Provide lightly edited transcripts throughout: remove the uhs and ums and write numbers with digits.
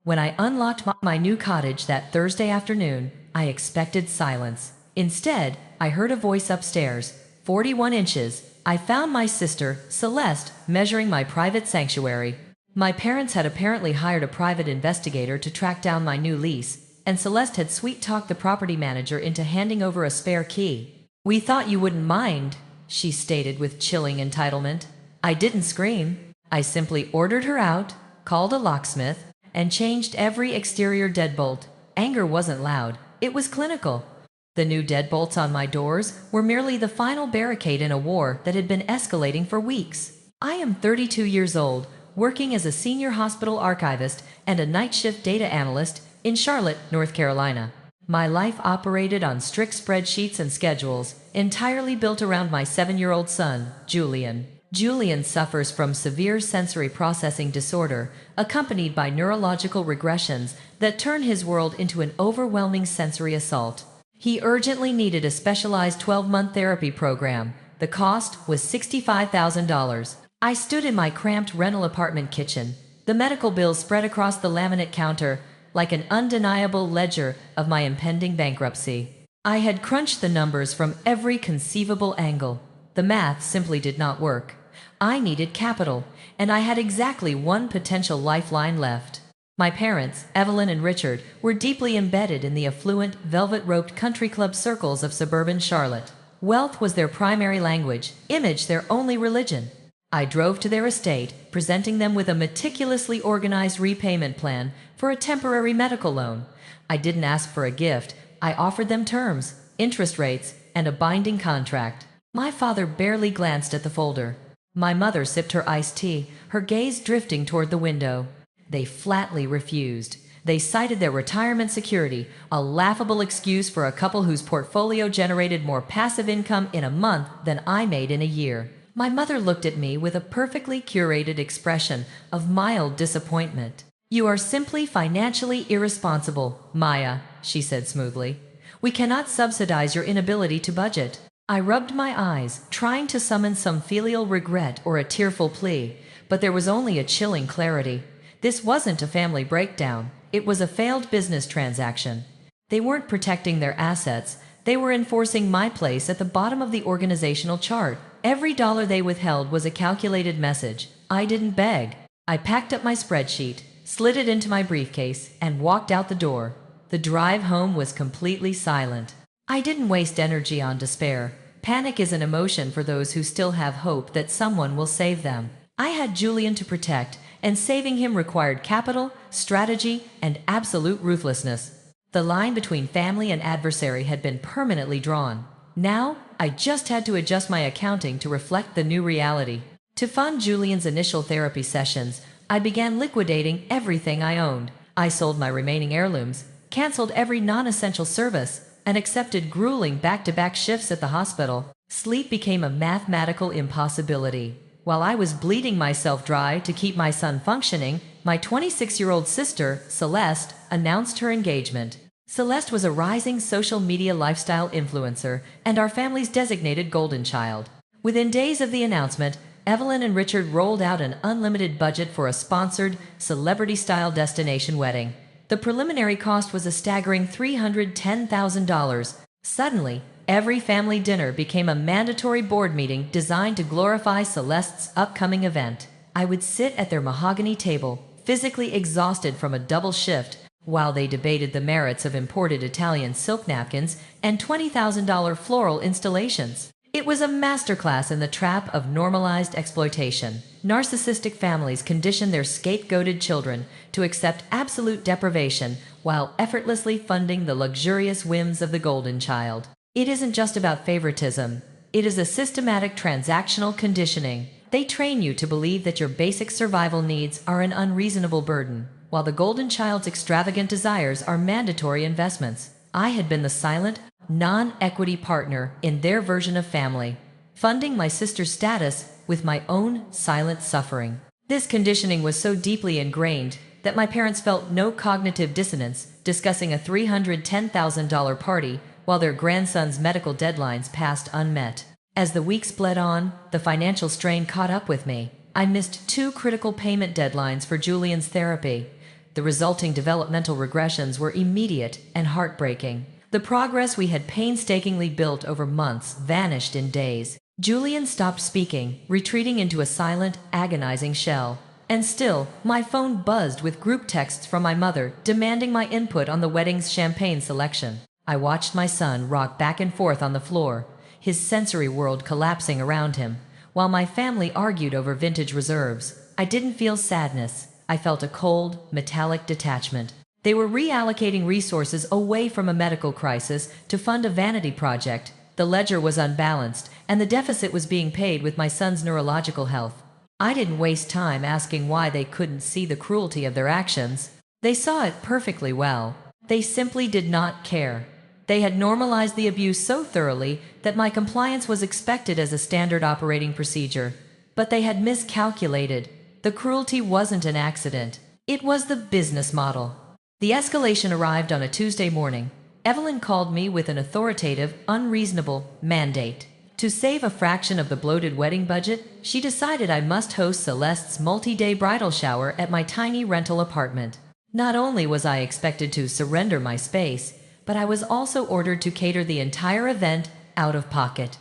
When I unlocked my new cottage that Thursday afternoon, I expected silence. Instead, I heard a voice upstairs. 41 inches. I found my sister, Celeste, measuring my private sanctuary. My parents had apparently hired a private investigator to track down my new lease, and Celeste had sweet-talked the property manager into handing over a spare key. "We thought you wouldn't mind," she stated with chilling entitlement. I didn't scream. I simply ordered her out, called a locksmith, and changed every exterior deadbolt. Anger wasn't loud, it was clinical. The new deadbolts on my doors were merely the final barricade in a war that had been escalating for weeks. I am 32 years old, working as a senior hospital archivist and a night shift data analyst in Charlotte, North Carolina. My life operated on strict spreadsheets and schedules, entirely built around my 7-year-old son, Julian. Julian suffers from severe sensory processing disorder, accompanied by neurological regressions that turn his world into an overwhelming sensory assault. He urgently needed a specialized 12-month therapy program. The cost was $65,000. I stood in my cramped rental apartment kitchen, the medical bills spread across the laminate counter, like an undeniable ledger of my impending bankruptcy. I had crunched the numbers from every conceivable angle. The math simply did not work. I needed capital, and I had exactly one potential lifeline left. My parents, Evelyn and Richard, were deeply embedded in the affluent, velvet-roped country club circles of suburban Charlotte. Wealth was their primary language, image their only religion. I drove to their estate, presenting them with a meticulously organized repayment plan for a temporary medical loan. I didn't ask for a gift. I offered them terms, interest rates, and a binding contract. My father barely glanced at the folder. My mother sipped her iced tea, her gaze drifting toward the window. They flatly refused. They cited their retirement security, a laughable excuse for a couple whose portfolio generated more passive income in a month than I made in a year. My mother looked at me with a perfectly curated expression of mild disappointment. "You are simply financially irresponsible, Maya," she said smoothly. "We cannot subsidize your inability to budget." I rubbed my eyes, trying to summon some filial regret or a tearful plea, but there was only a chilling clarity. This wasn't a family breakdown. It was a failed business transaction. They weren't protecting their assets. They were enforcing my place at the bottom of the organizational chart. Every dollar they withheld was a calculated message. I didn't beg. I packed up my spreadsheet, slid it into my briefcase, and walked out the door. The drive home was completely silent. I didn't waste energy on despair. Panic is an emotion for those who still have hope that someone will save them. I had Julian to protect, and saving him required capital, strategy, and absolute ruthlessness. The line between family and adversary had been permanently drawn. Now, I just had to adjust my accounting to reflect the new reality. To fund Julian's initial therapy sessions, I began liquidating everything I owned. I sold my remaining heirlooms, canceled every non-essential service, and accepted grueling back-to-back shifts at the hospital. Sleep became a mathematical impossibility. While I was bleeding myself dry to keep my son functioning, my 26-year-old sister, Celeste, announced her engagement. Celeste was a rising social media lifestyle influencer and our family's designated golden child. Within days of the announcement, Evelyn and Richard rolled out an unlimited budget for a sponsored, celebrity-style destination wedding. The preliminary cost was a staggering $310,000. Suddenly, every family dinner became a mandatory board meeting designed to glorify Celeste's upcoming event. I would sit at their mahogany table, physically exhausted from a double shift, while they debated the merits of imported Italian silk napkins and $20,000 floral installations. It was a masterclass in the trap of normalized exploitation. Narcissistic families condition their scapegoated children to accept absolute deprivation while effortlessly funding the luxurious whims of the golden child. It isn't just about favoritism. It is a systematic transactional conditioning. They train you to believe that your basic survival needs are an unreasonable burden, while the golden child's extravagant desires are mandatory investments. I had been the silent, non-equity partner in their version of family, funding my sister's status with my own silent suffering. This conditioning was so deeply ingrained that my parents felt no cognitive dissonance discussing a $310,000 party while their grandson's medical deadlines passed unmet. As the weeks bled on, the financial strain caught up with me. I missed 2 critical payment deadlines for Julian's therapy. The resulting developmental regressions were immediate and heartbreaking. The progress we had painstakingly built over months vanished in days. Julian stopped speaking, retreating into a silent, agonizing shell. And still, my phone buzzed with group texts from my mother, demanding my input on the wedding's champagne selection. I watched my son rock back and forth on the floor, his sensory world collapsing around him, while my family argued over vintage reserves. I didn't feel sadness. I felt a cold, metallic detachment. They were reallocating resources away from a medical crisis to fund a vanity project. The ledger was unbalanced, and the deficit was being paid with my son's neurological health. I didn't waste time asking why they couldn't see the cruelty of their actions. They saw it perfectly well. They simply did not care. They had normalized the abuse so thoroughly that my compliance was expected as a standard operating procedure. But they had miscalculated. The cruelty wasn't an accident. It was the business model. The escalation arrived on a Tuesday morning. Evelyn called me with an authoritative, unreasonable mandate. To save a fraction of the bloated wedding budget, she decided I must host Celeste's multi-day bridal shower at my tiny rental apartment. Not only was I expected to surrender my space, but I was also ordered to cater the entire event out of pocket.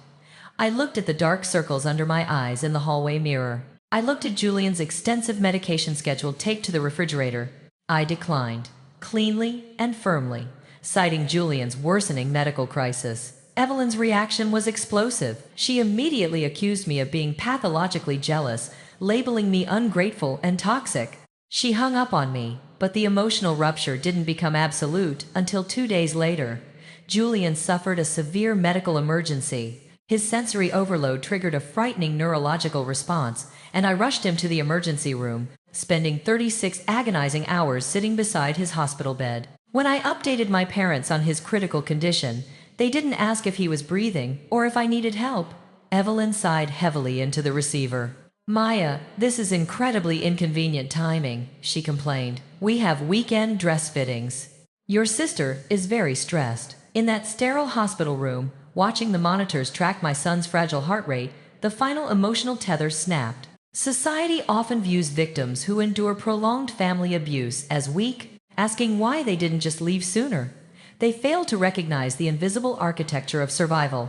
I looked at the dark circles under my eyes in the hallway mirror. I looked at Julian's extensive medication schedule taped to the refrigerator. I declined, cleanly and firmly, citing Julian's worsening medical crisis. Evelyn's reaction was explosive. She immediately accused me of being pathologically jealous, labeling me ungrateful and toxic. She hung up on me, but the emotional rupture didn't become absolute until 2 days later. Julian suffered a severe medical emergency. His sensory overload triggered a frightening neurological response, and I rushed him to the emergency room, spending 36 agonizing hours sitting beside his hospital bed. When I updated my parents on his critical condition, they didn't ask if he was breathing or if I needed help. Evelyn sighed heavily into the receiver. "Maya, this is incredibly inconvenient timing," she complained. "We have weekend dress fittings. Your sister is very stressed." In that sterile hospital room, watching the monitors track my son's fragile heart rate, the final emotional tether snapped. Society often views victims who endure prolonged family abuse as weak, asking why they didn't just leave sooner. They fail to recognize the invisible architecture of survival.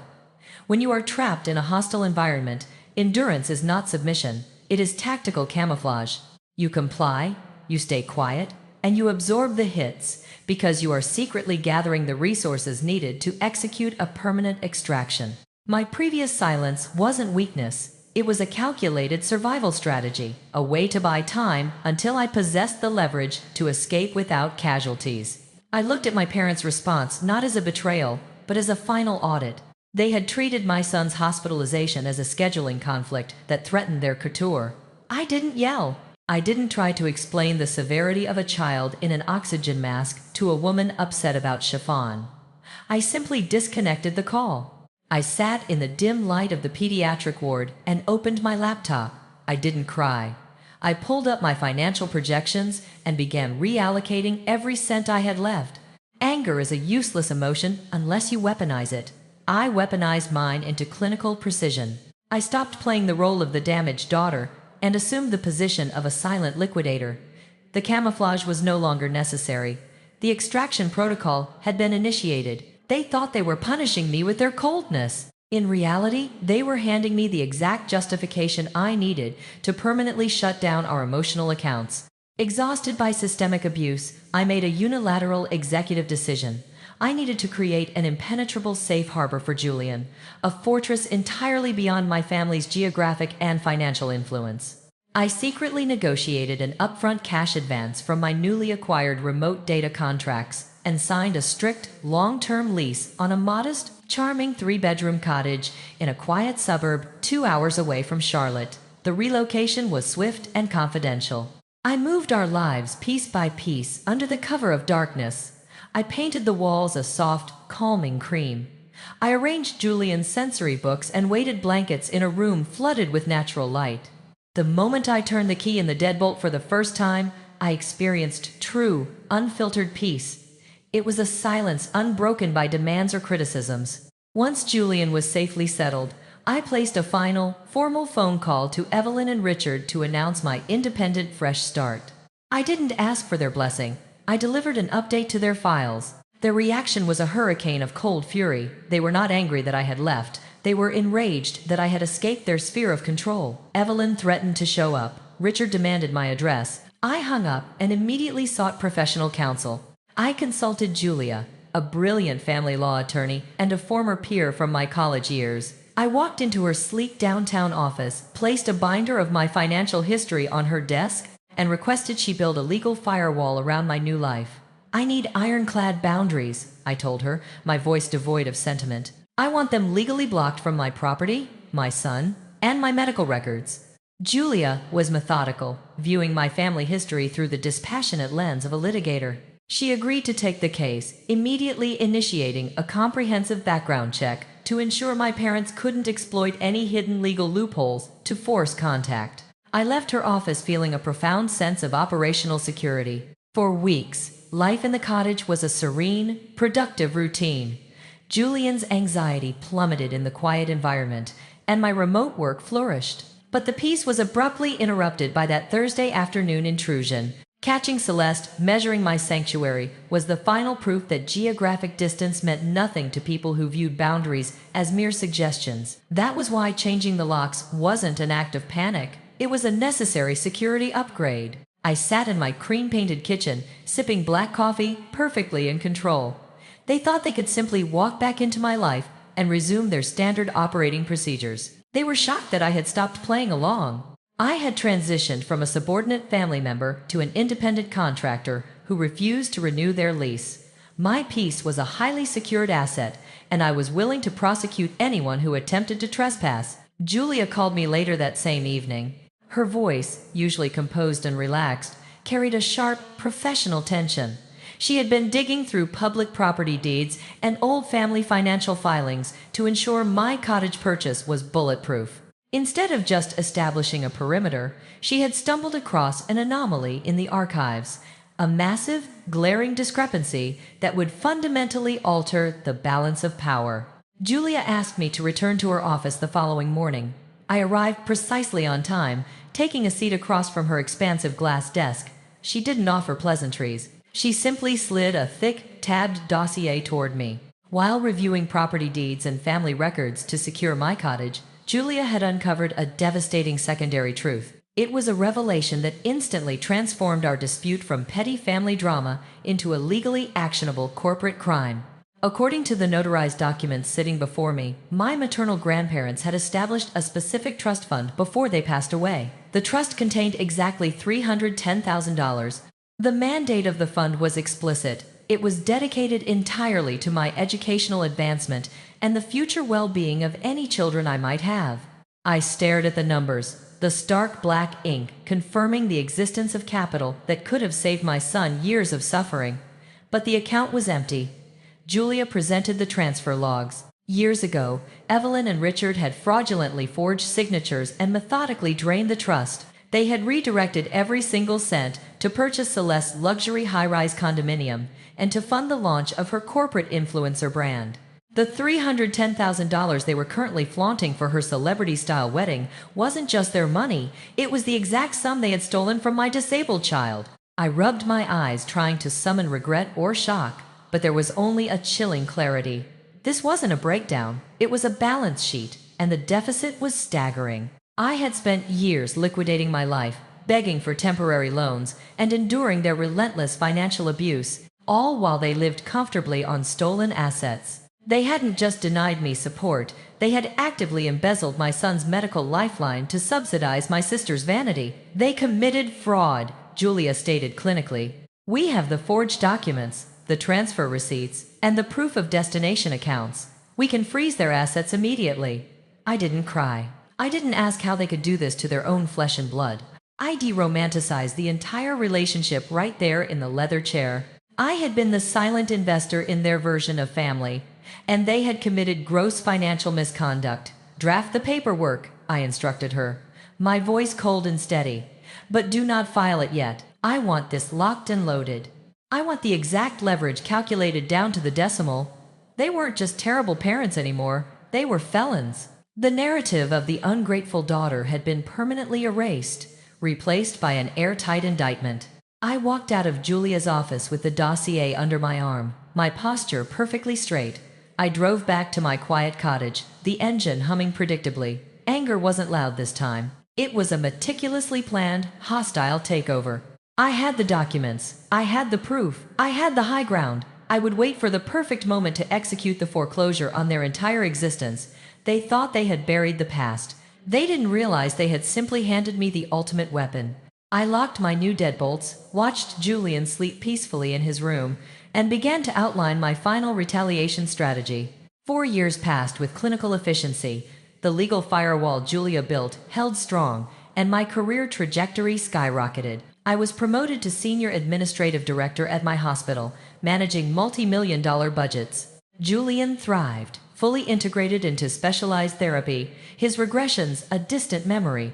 When you are trapped in a hostile environment, endurance is not submission, it is tactical camouflage. You comply, you stay quiet, and you absorb the hits because you are secretly gathering the resources needed to execute a permanent extraction. My previous silence wasn't weakness. It was a calculated survival strategy, a way to buy time until I possessed the leverage to escape without casualties. I looked at my parents' response not as a betrayal, but as a final audit. They had treated my son's hospitalization as a scheduling conflict that threatened their couture. I didn't yell. I didn't try to explain the severity of a child in an oxygen mask to a woman upset about chiffon. I simply disconnected the call. I sat in the dim light of the pediatric ward and opened my laptop. I didn't cry. I pulled up my financial projections and began reallocating every cent I had left. Anger is a useless emotion unless you weaponize it. I weaponized mine into clinical precision. I stopped playing the role of the damaged daughter and assumed the position of a silent liquidator. The camouflage was no longer necessary. The extraction protocol had been initiated. They thought they were punishing me with their coldness. In reality, they were handing me the exact justification I needed to permanently shut down our emotional accounts. Exhausted by systemic abuse, I made a unilateral executive decision. I needed to create an impenetrable safe harbor for Julian, a fortress entirely beyond my family's geographic and financial influence. I secretly negotiated an upfront cash advance from my newly acquired remote data contracts and signed a strict, long-term lease on a modest, charming 3-bedroom cottage in a quiet suburb 2 hours away from Charlotte. The relocation was swift and confidential. I moved our lives piece by piece under the cover of darkness. I painted the walls a soft, calming cream. I arranged Julian's sensory books and weighted blankets in a room flooded with natural light. The moment I turned the key in the deadbolt for the first time, I experienced true, unfiltered peace. It was a silence unbroken by demands or criticisms. Once Julian was safely settled, I placed a final, formal phone call to Evelyn and Richard to announce my independent fresh start. I didn't ask for their blessing. I delivered an update to their files. Their reaction was a hurricane of cold fury. They were not angry that I had left. They were enraged that I had escaped their sphere of control. Evelyn threatened to show up. Richard demanded my address. I hung up and immediately sought professional counsel. I consulted Julia, a brilliant family law attorney and a former peer from my college years. I walked into her sleek downtown office, placed a binder of my financial history on her desk, and requested she build a legal firewall around my new life. I need ironclad boundaries, I told her, my voice devoid of sentiment. I want them legally blocked from my property, my son, and my medical records. Julia was methodical, viewing my family history through the dispassionate lens of a litigator. She agreed to take the case, immediately initiating a comprehensive background check to ensure my parents couldn't exploit any hidden legal loopholes to force contact. I left her office feeling a profound sense of operational security. For weeks, life in the cottage was a serene, productive routine. Julian's anxiety plummeted in the quiet environment, and my remote work flourished. But the peace was abruptly interrupted by that Thursday afternoon intrusion. Catching Celeste measuring my sanctuary was the final proof that geographic distance meant nothing to people who viewed boundaries as mere suggestions. That was why changing the locks wasn't an act of panic. It was a necessary security upgrade. I sat in my cream-painted kitchen, sipping black coffee, perfectly in control. They thought they could simply walk back into my life and resume their standard operating procedures. They were shocked that I had stopped playing along. I had transitioned from a subordinate family member to an independent contractor who refused to renew their lease. My peace was a highly secured asset, and I was willing to prosecute anyone who attempted to trespass. Julia called me later that same evening. Her voice, usually composed and relaxed, carried a sharp, professional tension. She had been digging through public property deeds and old family financial filings to ensure my cottage purchase was bulletproof. Instead of just establishing a perimeter, she had stumbled across an anomaly in the archives, a massive, glaring discrepancy that would fundamentally alter the balance of power. Julia asked me to return to her office the following morning. I arrived precisely on time, taking a seat across from her expansive glass desk. She didn't offer pleasantries. She simply slid a thick, tabbed dossier toward me. While reviewing property deeds and family records to secure my cottage, Julia had uncovered a devastating secondary truth. It was a revelation that instantly transformed our dispute from petty family drama into a legally actionable corporate crime. According to the notarized documents sitting before me, my maternal grandparents had established a specific trust fund before they passed away. The trust contained exactly $310,000. The mandate of the fund was explicit. It was dedicated entirely to my educational advancement and the future well-being of any children I might have. I stared at the numbers, the stark black ink confirming the existence of capital that could have saved my son years of suffering. But the account was empty. Julia presented the transfer logs. Years ago, Evelyn and Richard had fraudulently forged signatures and methodically drained the trust. They had redirected every single cent to purchase Celeste's luxury high-rise condominium and to fund the launch of her corporate influencer brand. The $310,000 they were currently flaunting for her celebrity-style wedding wasn't just their money, it was the exact sum they had stolen from my disabled child. I rubbed my eyes trying to summon regret or shock, but there was only a chilling clarity. This wasn't a breakdown, it was a balance sheet, and the deficit was staggering. I had spent years liquidating my life, begging for temporary loans, and enduring their relentless financial abuse, all while they lived comfortably on stolen assets. They hadn't just denied me support, they had actively embezzled my son's medical lifeline to subsidize my sister's vanity. They committed fraud, Julia stated clinically. We have the forged documents, the transfer receipts, and the proof of destination accounts. We can freeze their assets immediately. I didn't cry. I didn't ask how they could do this to their own flesh and blood. I de-romanticized the entire relationship right there in the leather chair. I had been the silent investor in their version of family, and they had committed gross financial misconduct. Draft the paperwork, I instructed her, my voice cold and steady. But do not file it yet. I want this locked and loaded. I want the exact leverage calculated down to the decimal. They weren't just terrible parents anymore, they were felons. The narrative of the ungrateful daughter had been permanently erased, replaced by an airtight indictment. I walked out of Julia's office with the dossier under my arm, my posture perfectly straight. I drove back to my quiet cottage, the engine humming predictably. Anger wasn't loud this time. It was a meticulously planned, hostile takeover. I had the documents. I had the proof. I had the high ground. I would wait for the perfect moment to execute the foreclosure on their entire existence. They thought they had buried the past. They didn't realize they had simply handed me the ultimate weapon. I locked my new deadbolts, watched Julian sleep peacefully in his room, and began to outline my final retaliation strategy. 4 years passed with clinical efficiency. The legal firewall Julia built held strong, and my career trajectory skyrocketed. I was promoted to senior administrative director at my hospital, managing multi-million-dollar budgets. Julian thrived, fully integrated into specialized therapy, his regressions a distant memory.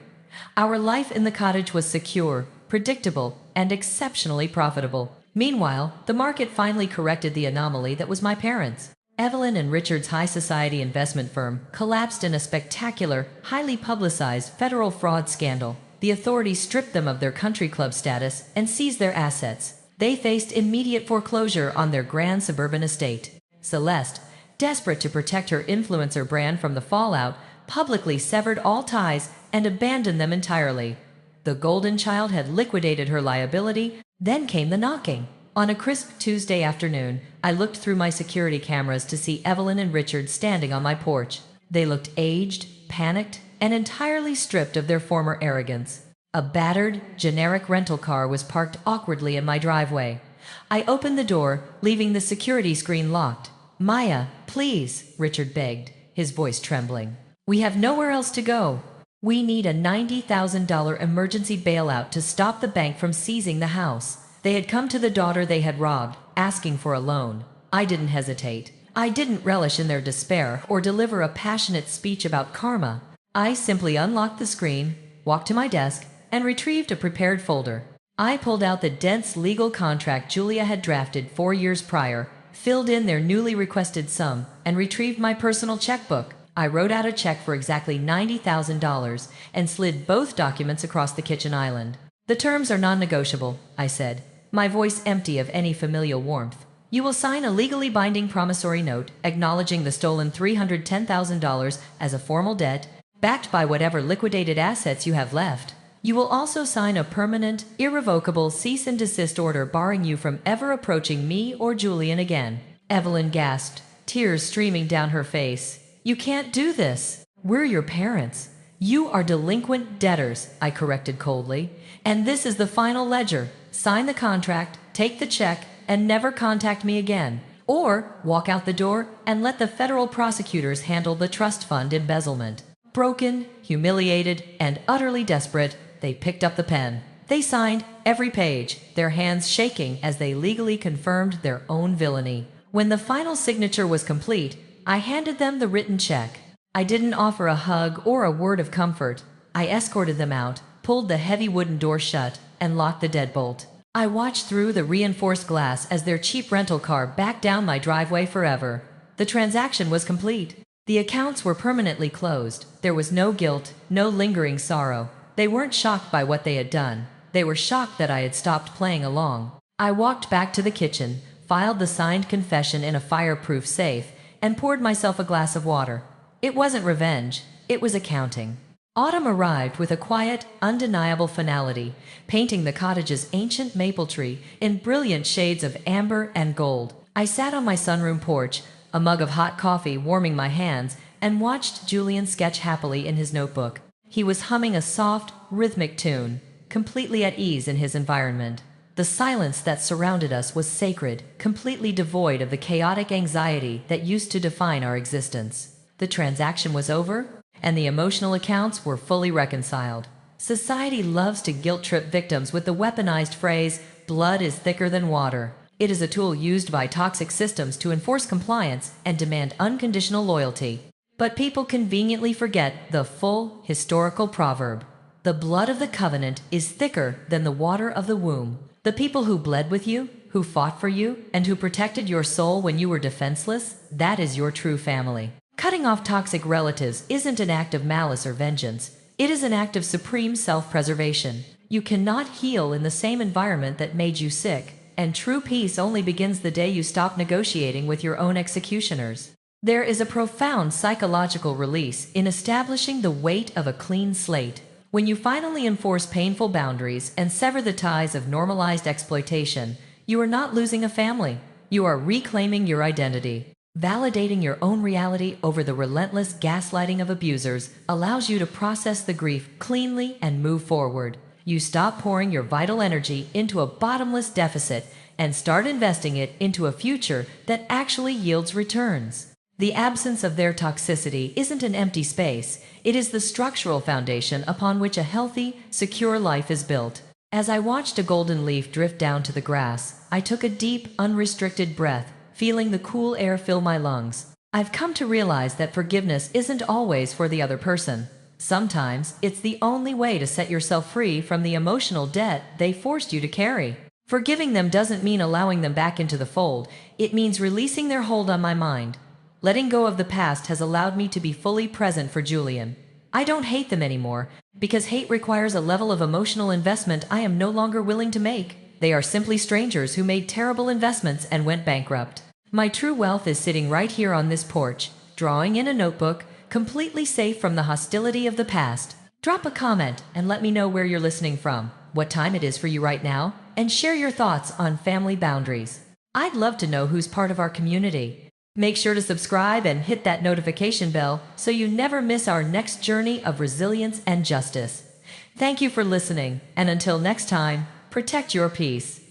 Our life in the cottage was secure, predictable, and exceptionally profitable. Meanwhile, the market finally corrected the anomaly that was my parents. Evelyn and Richard's high society investment firm collapsed in a spectacular, highly publicized federal fraud scandal. The authorities stripped them of their country club status and seized their assets. They faced immediate foreclosure on their grand suburban estate. Celeste, desperate to protect her influencer brand from the fallout, publicly severed all ties and abandoned them entirely. The golden child had liquidated her liability. Then came the knocking. On a crisp Tuesday afternoon, I looked through my security cameras to see Evelyn and Richard standing on my porch. They looked aged, panicked, and entirely stripped of their former arrogance. A battered, generic rental car was parked awkwardly in my driveway. I opened the door, leaving the security screen locked. "Maya, please," Richard begged, his voice trembling. "We have nowhere else to go. We need a $90,000 emergency bailout to stop the bank from seizing the house." They had come to the daughter they had robbed, asking for a loan. I didn't hesitate. I didn't relish in their despair or deliver a passionate speech about karma. I simply unlocked the screen, walked to my desk, and retrieved a prepared folder. I pulled out the dense legal contract Julia had drafted 4 years prior, filled in their newly requested sum, and retrieved my personal checkbook. I wrote out a check for exactly $90,000 and slid both documents across the kitchen island. "The terms are non-negotiable," I said, my voice empty of any familial warmth. "You will sign a legally binding promissory note acknowledging the stolen $310,000 as a formal debt, backed by whatever liquidated assets you have left. You will also sign a permanent, irrevocable cease and desist order barring you from ever approaching me or Julian again." Evelyn gasped, tears streaming down her face. "You can't do this. We're your parents." "You are delinquent debtors," I corrected coldly. "And this is the final ledger. Sign the contract, take the check, and never contact me again. Or walk out the door and let the federal prosecutors handle the trust fund embezzlement." Broken, humiliated, and utterly desperate, they picked up the pen. They signed every page, their hands shaking as they legally confirmed their own villainy. When the final signature was complete, I handed them the written check. I didn't offer a hug or a word of comfort. I escorted them out, pulled the heavy wooden door shut, and locked the deadbolt. I watched through the reinforced glass as their cheap rental car backed down my driveway forever. The transaction was complete. The accounts were permanently closed. There was no guilt, no lingering sorrow. They weren't shocked by what they had done. They were shocked that I had stopped playing along. I walked back to the kitchen, filed the signed confession in a fireproof safe, and poured myself a glass of water. It wasn't revenge. It was accounting. Autumn arrived with a quiet, undeniable finality, painting the cottage's ancient maple tree in brilliant shades of amber and gold. I sat on my sunroom porch, a mug of hot coffee warming my hands, and watched Julian sketch happily in his notebook. He was humming a soft, rhythmic tune, completely at ease in his environment. The silence that surrounded us was sacred, completely devoid of the chaotic anxiety that used to define our existence. The transaction was over, and the emotional accounts were fully reconciled. Society loves to guilt-trip victims with the weaponized phrase, "blood is thicker than water." It is a tool used by toxic systems to enforce compliance and demand unconditional loyalty. But people conveniently forget the full, historical proverb. The blood of the covenant is thicker than the water of the womb. The people who bled with you, who fought for you, and who protected your soul when you were defenseless, that is your true family. Cutting off toxic relatives isn't an act of malice or vengeance. It is an act of supreme self-preservation. You cannot heal in the same environment that made you sick, and true peace only begins the day you stop negotiating with your own executioners. There is a profound psychological release in establishing the weight of a clean slate. When you finally enforce painful boundaries and sever the ties of normalized exploitation, you are not losing a family. You are reclaiming your identity. Validating your own reality over the relentless gaslighting of abusers allows you to process the grief cleanly and move forward. You stop pouring your vital energy into a bottomless deficit and start investing it into a future that actually yields returns. The absence of their toxicity isn't an empty space, it is the structural foundation upon which a healthy, secure life is built. As I watched a golden leaf drift down to the grass, I took a deep, unrestricted breath, feeling the cool air fill my lungs. I've come to realize that forgiveness isn't always for the other person. Sometimes it's the only way to set yourself free from the emotional debt they forced you to carry. Forgiving them doesn't mean allowing them back into the fold, it means releasing their hold on my mind. Letting go of the past has allowed me to be fully present for Julian. I don't hate them anymore, because hate requires a level of emotional investment I am no longer willing to make. They are simply strangers who made terrible investments and went bankrupt. My true wealth is sitting right here on this porch, drawing in a notebook, completely safe from the hostility of the past. Drop a comment and let me know where you're listening from, what time it is for you right now, and share your thoughts on family boundaries. I'd love to know who's part of our community. Make sure to subscribe and hit that notification bell so you never miss our next journey of resilience and justice. Thank you for listening, and until next time, protect your peace.